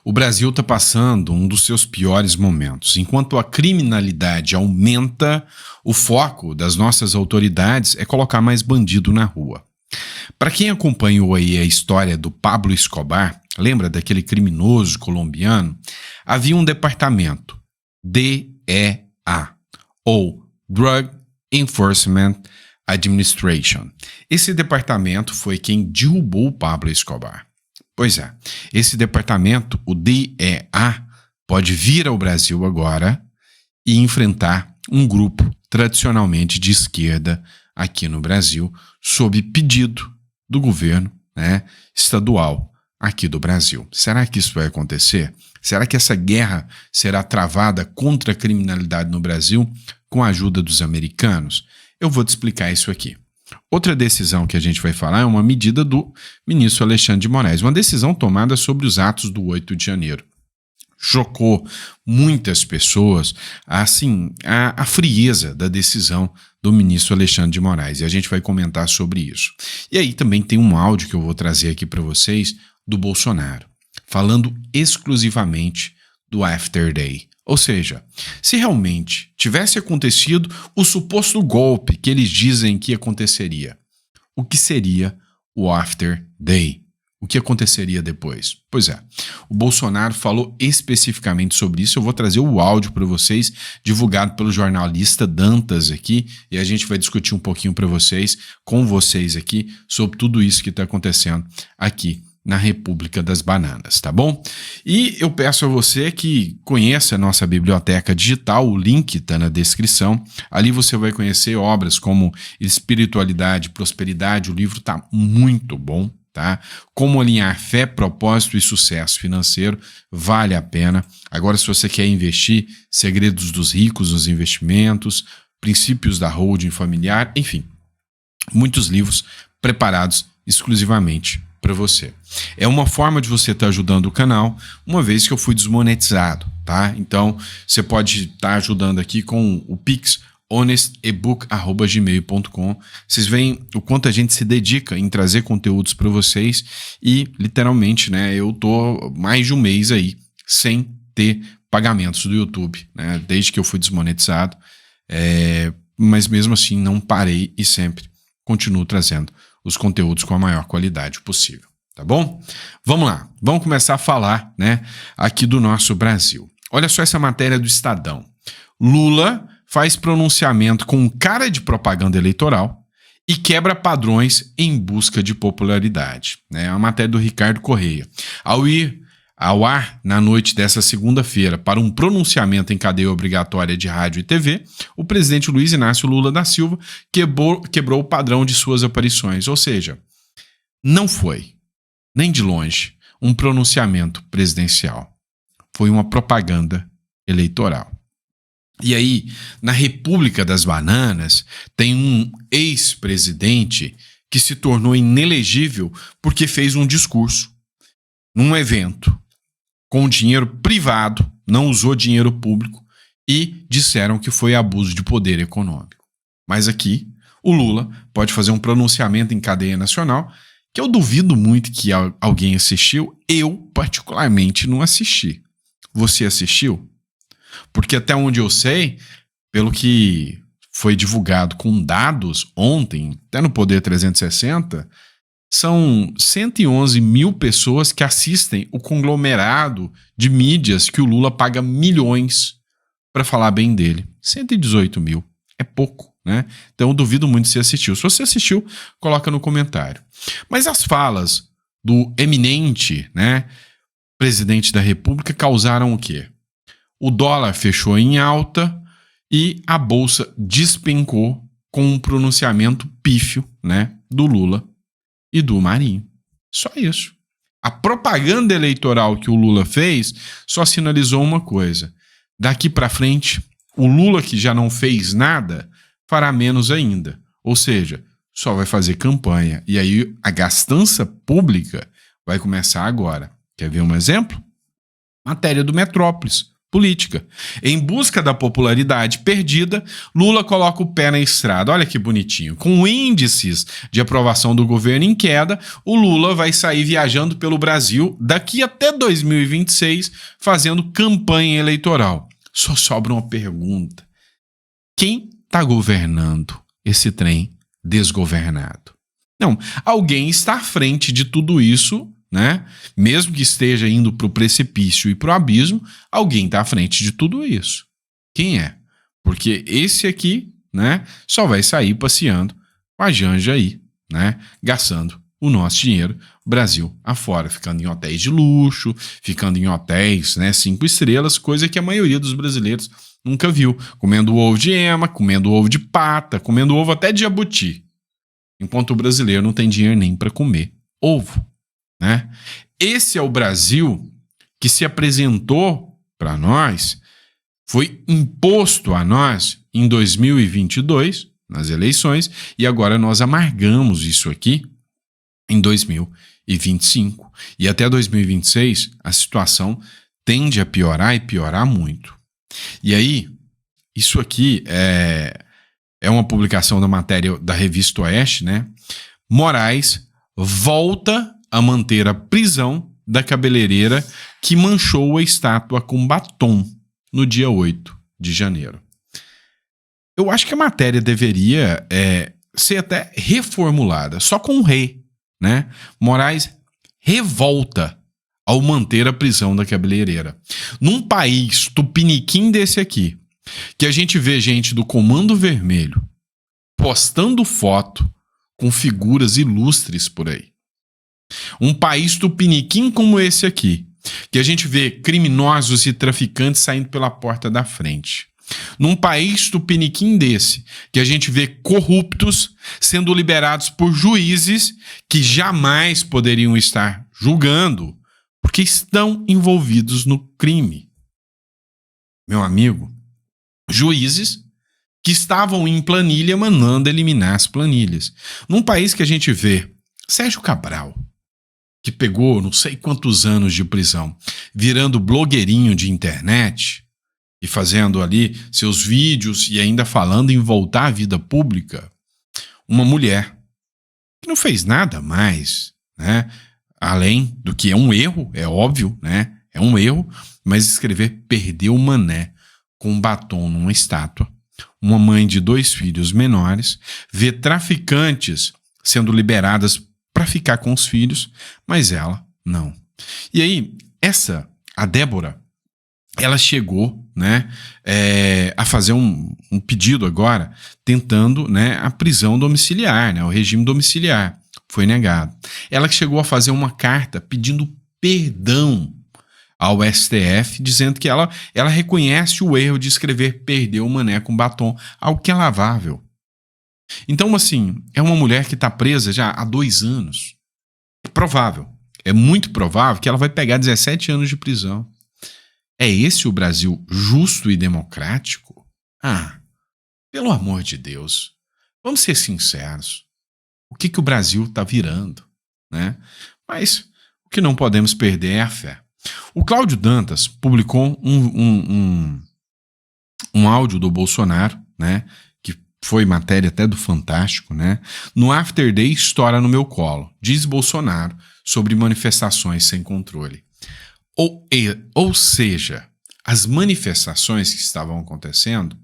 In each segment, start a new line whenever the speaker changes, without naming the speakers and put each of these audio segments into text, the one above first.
O Brasil está passando um dos seus piores momentos. Enquanto a criminalidade aumenta, o foco das nossas autoridades é colocar mais bandido na rua. Para quem acompanhou aí a história do Pablo Escobar, lembra daquele criminoso colombiano? Havia um departamento, DEA, ou Drug Enforcement Administration. Esse departamento foi quem derrubou o Pablo Escobar. Pois é, esse departamento, o DEA, pode vir ao Brasil agora e enfrentar um grupo tradicionalmente de esquerda aqui no Brasil, sob pedido do governo, estadual aqui do Brasil. Será que isso vai acontecer? Será que essa guerra será travada contra a criminalidade no Brasil com a ajuda dos americanos? Eu vou te explicar isso aqui. Outra decisão que a gente vai falar é uma medida do ministro Alexandre de Moraes, uma decisão tomada sobre os atos do 8 de janeiro. Chocou muitas pessoas, assim, a frieza da decisão do ministro Alexandre de Moraes, e a gente vai comentar sobre isso. E aí também tem um áudio que eu vou trazer aqui para vocês do Bolsonaro, falando exclusivamente do After Day. Ou seja, se realmente tivesse acontecido o suposto golpe que eles dizem que aconteceria, o que seria o After Day? O que aconteceria depois? Pois é, o Bolsonaro falou especificamente sobre isso. Eu vou trazer o áudio para vocês, divulgado pelo jornalista Dantas aqui, e a gente vai discutir um pouquinho com vocês aqui, sobre tudo isso que está acontecendo aqui na República das Bananas, tá bom? E eu peço a você que conheça a nossa biblioteca digital, o link está na descrição. Ali você vai conhecer obras como Espiritualidade e Prosperidade, o livro está muito bom, tá? Como alinhar fé, propósito e sucesso financeiro, vale a pena. Agora, se você quer investir, Segredos dos Ricos nos investimentos, Princípios da Holding Familiar, enfim, muitos livros preparados exclusivamente para você. É uma forma de você estar ajudando o canal, uma vez que eu fui desmonetizado, tá? Então, você pode estar ajudando aqui com o Pix, honestebook@gmail.com. Vocês veem o quanto a gente se dedica em trazer conteúdos para vocês e, literalmente, eu tô mais de um mês aí sem ter pagamentos do YouTube, desde que eu fui desmonetizado, mas mesmo assim não parei e sempre continuo trazendo os conteúdos com a maior qualidade possível, tá bom? Vamos lá, vamos começar a falar, aqui do nosso Brasil. Olha só essa matéria do Estadão. Lula faz pronunciamento com cara de propaganda eleitoral e quebra padrões em busca de popularidade. É uma matéria do Ricardo Correia. Ao ir ao ar na noite dessa segunda-feira para um pronunciamento em cadeia obrigatória de rádio e TV, o presidente Luiz Inácio Lula da Silva quebrou o padrão de suas aparições, ou seja, não foi, nem de longe, um pronunciamento presidencial. Foi uma propaganda eleitoral. E aí, na República das Bananas, tem um ex-presidente que se tornou inelegível porque fez um discurso num evento com dinheiro privado, não usou dinheiro público e disseram que foi abuso de poder econômico. Mas aqui, o Lula pode fazer um pronunciamento em cadeia nacional que eu duvido muito que alguém assistiu. Eu, particularmente, não assisti. Você assistiu? Porque até onde eu sei, pelo que foi divulgado com dados ontem, até no Poder 360, são 111 mil pessoas que assistem o conglomerado de mídias que o Lula paga milhões para falar bem dele. 118 mil. É pouco, Então eu duvido muito se você assistiu. Se você assistiu, coloca no comentário. Mas as falas do eminente, presidente da República causaram o quê? O dólar fechou em alta e a bolsa despencou com um pronunciamento pífio, do Lula e do Marinho. Só isso. A propaganda eleitoral que o Lula fez só sinalizou uma coisa. Daqui para frente, o Lula, que já não fez nada, fará menos ainda. Ou seja, só vai fazer campanha. E aí a gastança pública vai começar agora. Quer ver um exemplo? Matéria do Metrópolis. política. Em busca da popularidade perdida, Lula coloca o pé na estrada. Olha que bonitinho. Com índices de aprovação do governo em queda, o Lula vai sair viajando pelo Brasil daqui até 2026, fazendo campanha eleitoral. Só sobra uma pergunta. Quem está governando esse trem desgovernado? Não, alguém está à frente de tudo isso, né? Mesmo que esteja indo para o precipício e para o abismo, alguém está à frente de tudo isso. Quem é? Porque esse aqui, né, só vai sair passeando com a Janja aí, né, gastando o nosso dinheiro, Brasil afora, ficando em hotéis de luxo, ficando em hotéis, né, 5 estrelas, coisa que a maioria dos brasileiros nunca viu, comendo ovo de ema, comendo ovo de pata, comendo ovo até de jabuti, enquanto o brasileiro não tem dinheiro nem para comer ovo, né? Esse é o Brasil que se apresentou para nós, foi imposto a nós em 2022, nas eleições, e agora nós amargamos isso aqui em 2025. E até 2026, a situação tende a piorar e piorar muito. E aí, isso aqui é uma publicação da matéria da Revista Oeste, né? Moraes volta a manter a prisão da cabeleireira que manchou a estátua com batom no dia 8 de janeiro. Eu acho que a matéria deveria ser até reformulada, só com um re, né? Moraes revolta ao manter a prisão da cabeleireira. Num país tupiniquim desse aqui, que a gente vê gente do Comando Vermelho postando foto com figuras ilustres por aí. Um país tupiniquim como esse aqui, que a gente vê criminosos e traficantes saindo pela porta da frente. Num país tupiniquim desse, que a gente vê corruptos sendo liberados por juízes que jamais poderiam estar julgando, porque estão envolvidos no crime. Meu amigo, juízes que estavam em planilha mandando eliminar as planilhas. Num país que a gente vê Sérgio Cabral, que pegou não sei quantos anos de prisão, virando blogueirinho de internet e fazendo ali seus vídeos e ainda falando em voltar à vida pública, uma mulher que não fez nada mais, né? Além do que é um erro, é óbvio, né? É um erro, mas escrever perdeu o mané com batom numa estátua, uma mãe de 2 filhos menores, vê traficantes sendo liberadas para ficar com os filhos, mas ela não. E aí, a Débora, ela chegou, né, a fazer um pedido agora, tentando, né, a prisão domiciliar, né, o regime domiciliar. Foi negado. Ela chegou a fazer uma carta pedindo perdão ao STF, dizendo que ela reconhece o erro de escrever perdeu o mané com batom, algo que é lavável. Então, assim, é uma mulher que está presa já há 2 anos. É provável, é muito provável que ela vai pegar 17 anos de prisão. É esse o Brasil justo e democrático? Ah, pelo amor de Deus, vamos ser sinceros. O que o Brasil está virando, né? Mas o que não podemos perder é a fé. O Cláudio Dantas publicou um áudio do Bolsonaro, né? Que foi matéria até do Fantástico, né? No After Day estoura no meu colo, diz Bolsonaro sobre manifestações sem controle. Ou seja, as manifestações que estavam acontecendo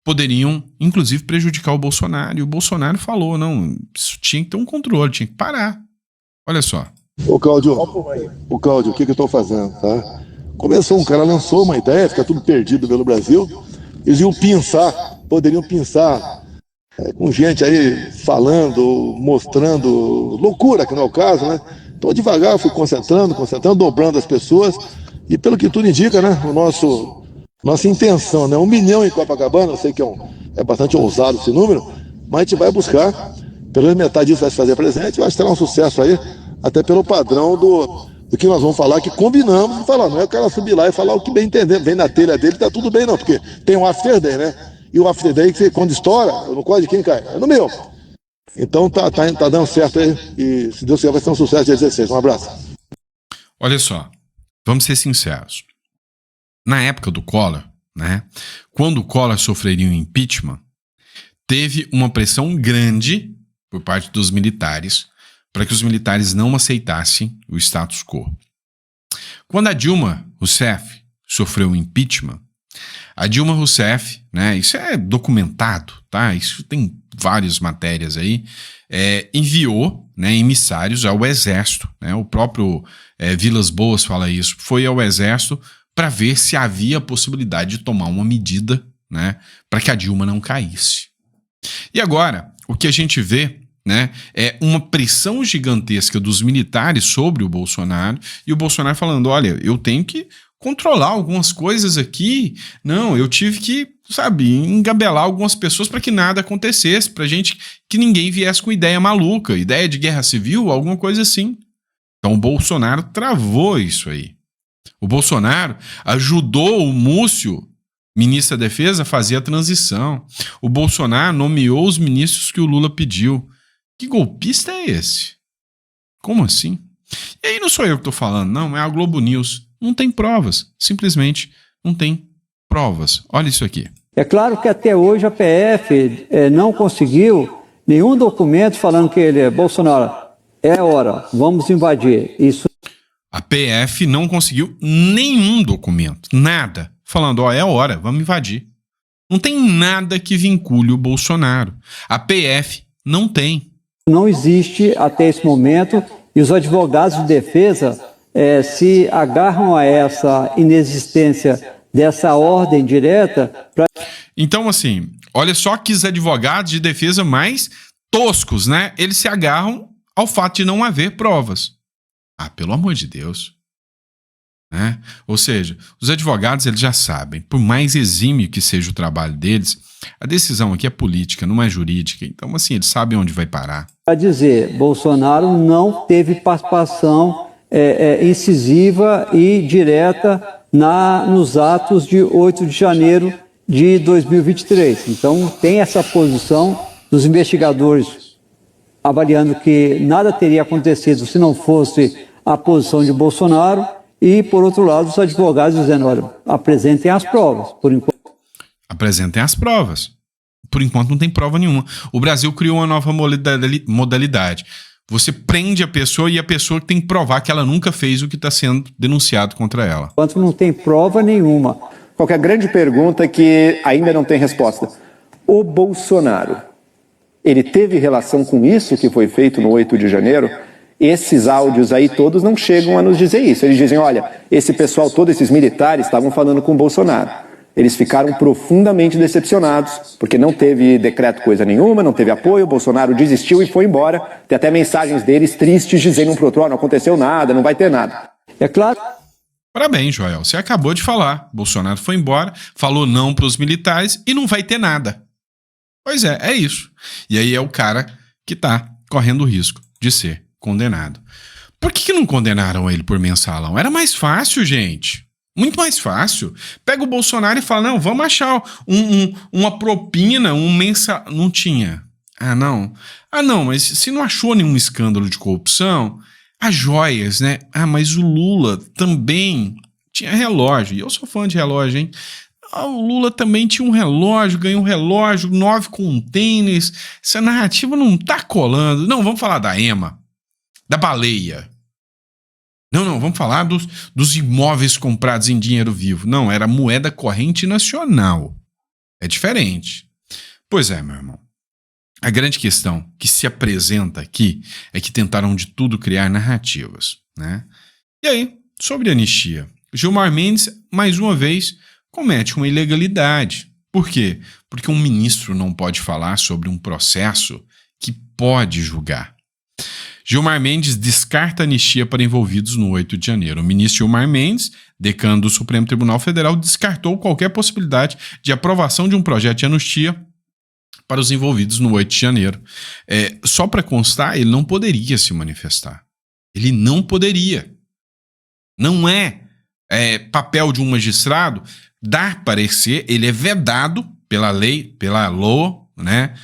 poderiam, inclusive, prejudicar o Bolsonaro. E o Bolsonaro falou, não, isso tinha que ter um controle, tinha que parar. Olha só.
Ô Cláudio, o que eu estou fazendo, tá? Começou um cara, lançou uma ideia, fica tudo perdido pelo Brasil. Eles poderiam pensar com gente aí falando, mostrando loucura, que não é o caso, né? Então devagar fui concentrando, dobrando as pessoas. E pelo que tudo indica, né? Nossa intenção, né? 1 milhão em Copacabana, eu sei que é bastante ousado esse número, mas a gente vai buscar, pelo menos metade disso vai se fazer presente, eu acho que terá um sucesso aí, até pelo padrão do que nós vamos falar, que combinamos de falar, não é o cara subir lá e falar o que bem entender, vem na telha dele, tá tudo bem não, porque tem um After Day, né? E o After Day, que quando estoura, no colo de quem cai? É no meu. Então tá dando certo aí, e se Deus quiser vai ser um sucesso dia 16. Um abraço.
Olha só, vamos ser sinceros. na época do Collor, né, quando o Collor sofreria um impeachment, teve uma pressão grande por parte dos militares para que os militares não aceitassem o status quo. Quando a Dilma Rousseff sofreu um impeachment, a Dilma Rousseff, né, isso é documentado, tá? Isso tem várias matérias aí, enviou, né, emissários ao Exército, né? O próprio Vilas Boas fala isso, foi ao Exército para ver se havia possibilidade de tomar uma medida, né, para que a Dilma não caísse. E agora, o que a gente vê, né, é uma pressão gigantesca dos militares sobre o Bolsonaro, e o Bolsonaro falando, olha, eu tenho que controlar algumas coisas aqui, não, eu tive que, sabe, engabelar algumas pessoas para que nada acontecesse, para gente que ninguém viesse com ideia maluca, ideia de guerra civil, alguma coisa assim. Então o Bolsonaro travou isso aí. O Bolsonaro ajudou o Múcio, ministro da Defesa, a fazer a transição. O Bolsonaro nomeou os ministros que o Lula pediu. Que golpista é esse? Como assim? E aí não sou eu que estou falando, não, é a Globo News. Não tem provas, simplesmente não tem provas. Olha isso aqui.
É claro que até hoje a PF não conseguiu nenhum documento falando que ele é Bolsonaro, é hora, vamos invadir. Isso.
A PF não conseguiu nenhum documento, nada, falando, ó, é hora, vamos invadir. Não tem nada que vincule o Bolsonaro. A PF não tem.
Não existe até esse momento e os advogados de defesa se agarram a essa inexistência dessa ordem direta.
Então, assim, olha só que os advogados de defesa mais toscos, né? Eles se agarram ao fato de não haver provas. Ah, pelo amor de Deus. Né? Ou seja, os advogados eles já sabem, por mais exímio que seja o trabalho deles, a decisão aqui é política, não é jurídica. Então, assim, eles sabem onde vai parar.
Para dizer, Bolsonaro não teve participação incisiva e direta nos atos de 8 de janeiro de 2023. Então, tem essa posição dos investigadores avaliando que nada teria acontecido se não fosse a posição de Bolsonaro e, por outro lado, os advogados dizendo, olha, apresentem as provas, por enquanto.
Apresentem as provas. Por enquanto não tem prova nenhuma. O Brasil criou uma nova modalidade. Você prende a pessoa e a pessoa tem que provar que ela nunca fez o que está sendo denunciado contra ela.
Enquanto não tem prova nenhuma.
Qual que é a grande pergunta que ainda não tem resposta? O Bolsonaro, ele teve relação com isso que foi feito no 8 de janeiro? Esses áudios aí todos não chegam a nos dizer isso. Eles dizem, olha, esse pessoal todo, esses militares estavam falando com o Bolsonaro. Eles ficaram profundamente decepcionados, porque não teve decreto coisa nenhuma, não teve apoio, o Bolsonaro desistiu e foi embora. Tem até mensagens deles tristes dizendo um pro outro, não aconteceu nada, não vai ter nada.
É claro.
Parabéns, Joel, você acabou de falar. Bolsonaro foi embora, falou não para os militares e não vai ter nada. Pois é isso. E aí é o cara que tá correndo o risco de ser condenado. Por que não condenaram ele por mensalão? Era mais fácil, gente. Muito mais fácil. Pega o Bolsonaro e fala, não, vamos achar uma propina, um mensal... Não tinha. Ah, não, mas se não achou nenhum escândalo de corrupção, as joias, né? Ah, mas o Lula também tinha relógio. E eu sou fã de relógio, hein? Ah, o Lula também tinha um relógio, ganhou um relógio, 9 containers. Essa narrativa não tá colando. Não, vamos falar da EMA, da baleia. Não, vamos falar dos imóveis comprados em dinheiro vivo. Não, era moeda corrente nacional. É diferente. Pois é, meu irmão. A grande questão que se apresenta aqui é que tentaram de tudo criar narrativas, né? E aí, sobre a anistia, Gilmar Mendes, mais uma vez, comete uma ilegalidade. Por quê? Porque um ministro não pode falar sobre um processo que pode julgar. Gilmar Mendes descarta a anistia para envolvidos no 8 de janeiro. O ministro Gilmar Mendes, decano do Supremo Tribunal Federal, descartou qualquer possibilidade de aprovação de um projeto de anistia para os envolvidos no 8 de janeiro. Só para constar, ele não poderia se manifestar. Ele não poderia. Não é papel de um magistrado dar parecer, ele é vedado pela lei, pela LOA, né?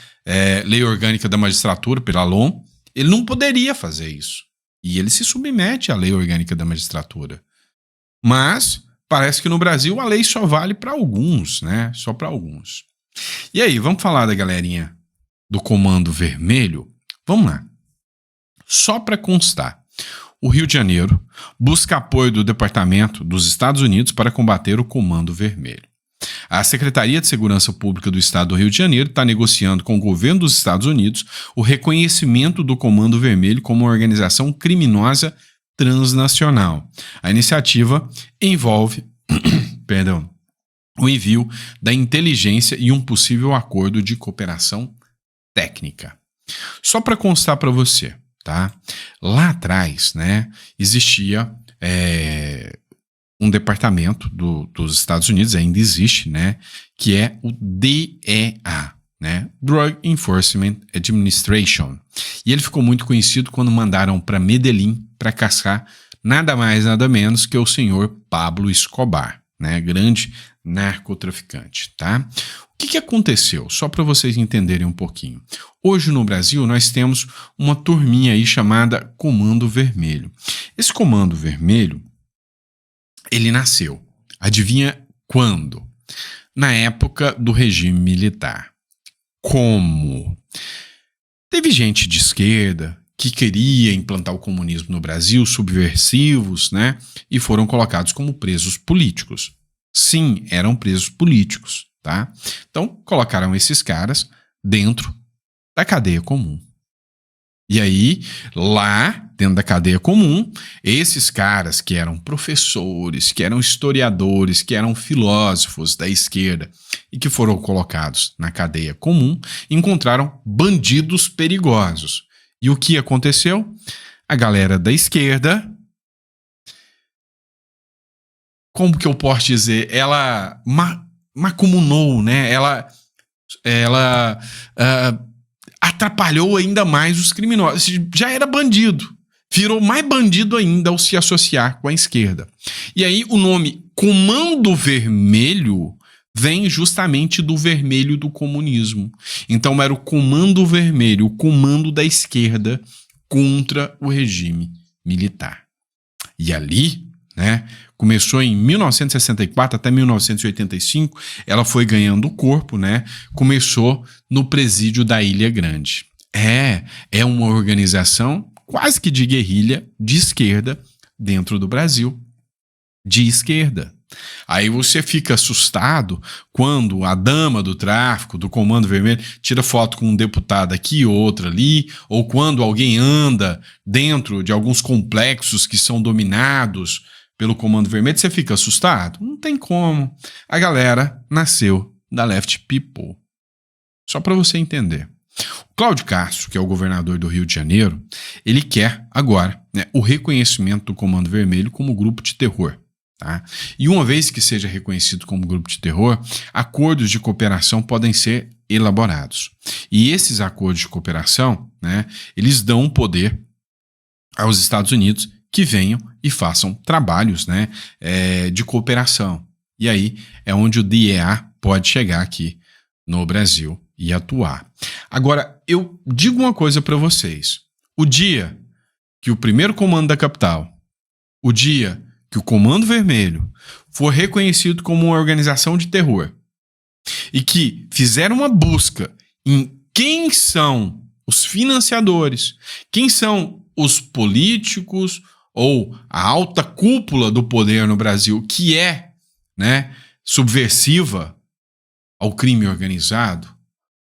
Lei Orgânica da Magistratura, pela LOM. Ele não poderia fazer isso. E ele se submete à Lei Orgânica da Magistratura. Mas, parece que no Brasil a lei só vale para alguns, né? Só para alguns. E aí, vamos falar da galerinha do Comando Vermelho? Vamos lá. Só para constar, o Rio de Janeiro busca apoio do Departamento dos Estados Unidos para combater o Comando Vermelho. A Secretaria de Segurança Pública do Estado do Rio de Janeiro está negociando com o governo dos Estados Unidos o reconhecimento do Comando Vermelho como uma organização criminosa transnacional. A iniciativa envolve o envio da inteligência e um possível acordo de cooperação técnica. Só para constar para você, tá? Lá atrás, né, existia um departamento dos Estados Unidos, ainda existe, né, que é o DEA, né, Drug Enforcement Administration. E ele ficou muito conhecido quando mandaram para Medellín para caçar nada mais, nada menos que o senhor Pablo Escobar, né, grande narcotraficante, tá? O que aconteceu? Só para vocês entenderem um pouquinho. Hoje no Brasil nós temos uma turminha aí chamada Comando Vermelho. Esse Comando Vermelho, ele nasceu, adivinha quando? Na época do regime militar. Como? Teve gente de esquerda que queria implantar o comunismo no Brasil, subversivos, né? E foram colocados como presos políticos. Sim, eram presos políticos, tá? Então, colocaram esses caras dentro da cadeia comum. E aí, lá, dentro da cadeia comum, esses caras que eram professores, que eram historiadores, que eram filósofos da esquerda e que foram colocados na cadeia comum, encontraram bandidos perigosos. E o que aconteceu? A galera da esquerda, como que eu posso dizer? Ela macumunou, né? Ela atrapalhou ainda mais os criminosos. Já era bandido, virou mais bandido ainda ao se associar com a esquerda. E aí o nome Comando Vermelho vem justamente do vermelho do comunismo. Então era o Comando Vermelho, o comando da esquerda contra o regime militar. E ali, né, começou em 1964 até 1985, ela foi ganhando corpo, né? Começou no presídio da Ilha Grande. É uma organização quase que de guerrilha de esquerda dentro do Brasil. De esquerda. Aí você fica assustado quando a dama do tráfico, do Comando Vermelho, tira foto com um deputado aqui, outro ali, ou quando alguém anda dentro de alguns complexos que são dominados pelo Comando Vermelho, você fica assustado? Não tem como. A galera nasceu da Left People. Só para você entender. O Cláudio Castro, que é o governador do Rio de Janeiro, ele quer agora, né, o reconhecimento do Comando Vermelho como grupo de terror. Tá? E uma vez que seja reconhecido como grupo de terror, acordos de cooperação podem ser elaborados. E esses acordos de cooperação, né, eles dão poder aos Estados Unidos que venham e façam trabalhos, né, de cooperação. E aí é onde o DEA pode chegar aqui no Brasil e atuar. Agora, eu digo uma coisa para vocês. O dia que o primeiro comando da capital, o dia que o Comando Vermelho for reconhecido como uma organização de terror e que fizeram uma busca em quem são os financiadores, quem são os políticos ou a alta cúpula do poder no Brasil que é, né, subversiva ao crime organizado,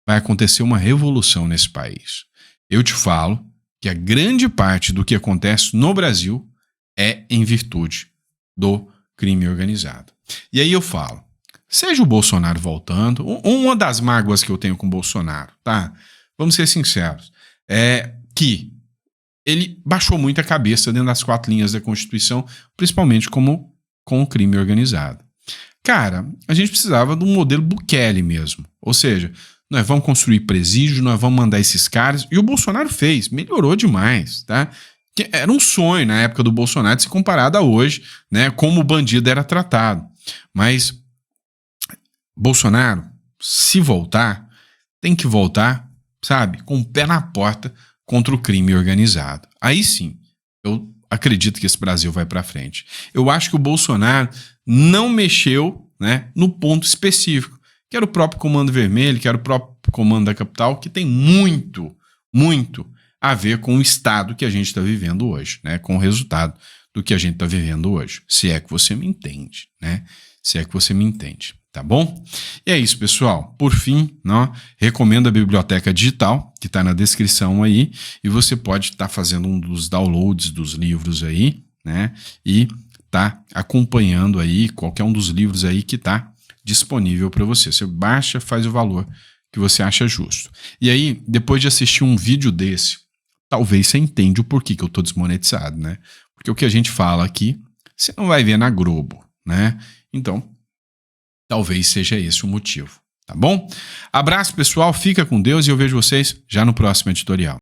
vai acontecer uma revolução nesse país. Eu te falo que a grande parte do que acontece no Brasil é em virtude do crime organizado. E aí eu falo, seja o Bolsonaro voltando, uma das mágoas que eu tenho com o Bolsonaro, tá? Vamos ser sinceros, é que ele baixou muito a cabeça dentro das 4 linhas da Constituição, principalmente com o crime organizado. Cara, a gente precisava de um modelo Bukele mesmo, ou seja, nós vamos construir presídio, nós vamos mandar esses caras, e o Bolsonaro fez, melhorou demais, tá? Que era um sonho na época do Bolsonaro de se comparado a hoje, né, como o bandido era tratado. Mas Bolsonaro, se voltar, tem que voltar, sabe, com o pé na porta contra o crime organizado. Aí sim, eu acredito que esse Brasil vai para frente. Eu acho que o Bolsonaro não mexeu, né, no ponto específico, que era o próprio Comando Vermelho, que era o próprio Comando da Capital, que tem muito a ver com o estado que a gente está vivendo hoje, né, com o resultado do que a gente está vivendo hoje, se é que você me entende, né, se é que você me entende, tá bom? E é isso, pessoal. Por fim, né, recomendo a biblioteca digital, que está na descrição aí, e você pode estar fazendo um dos downloads dos livros aí, né, e tá acompanhando aí qualquer um dos livros aí que tá disponível para você. Você baixa, faz o valor que você acha justo. E aí, depois de assistir um vídeo desse, talvez você entenda o porquê que eu tô desmonetizado, né? Porque o que a gente fala aqui, você não vai ver na Globo, né? Então, talvez seja esse o motivo, tá bom? Abraço, pessoal, fica com Deus e eu vejo vocês já no próximo editorial.